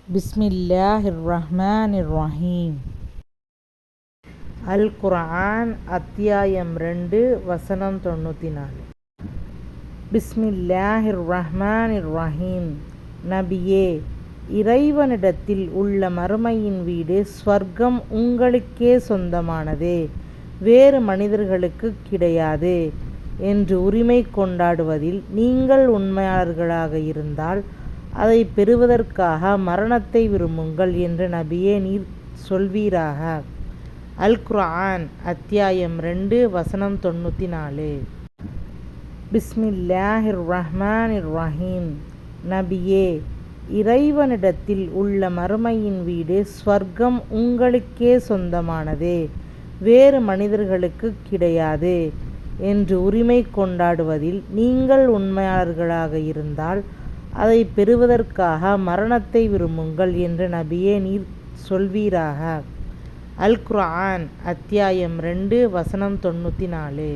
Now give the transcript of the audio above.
பிஸ்மில்லாஹிர் ரஹ்மானிர் ரஹீம். அல் குர்ஆன் அத்தியாயம் 2 வசனம் 94. பிஸ்மில்லாஹிர் ரஹ்மானிர் ரஹீம். நபியே, இறைவனிடத்தில் உள்ள மறுமையின் வீடு ஸ்வர்க்கம் உங்களுக்கே சொந்தமானது, வேறு மனிதர்களுக்கு கிடையாது என்று உரிமை கொண்டாடுவதில் நீங்கள் உண்மையாளர்களாக இருந்தால் அதை பெறுவதற்காக மரணத்தை விரும்புங்கள் என்று நபியே நீர் சொல்வீராக. அல் குர்ஆன் அத்தியாயம் 2 வசனம் 94. பிஸ்மில்லாஹிர் ரஹ்மானிர் ரஹீம். நபியே, இறைவனிடத்தில் உள்ள மறுமையின் வீடு ஸ்வர்க்கம் உங்களுக்கே சொந்தமானது, வேறு மனிதர்களுக்கு கிடையாது என்று உரிமை கொண்டாடுவதில் நீங்கள் உண்மையாளர்களாக இருந்தால் அதை பெறுவதற்காக மரணத்தை விரும்புங்கள் என்று நபியே நீர் சொல்வீராக. அல் குர்ஆன் அத்தியாயம் 2 வசனம் 94.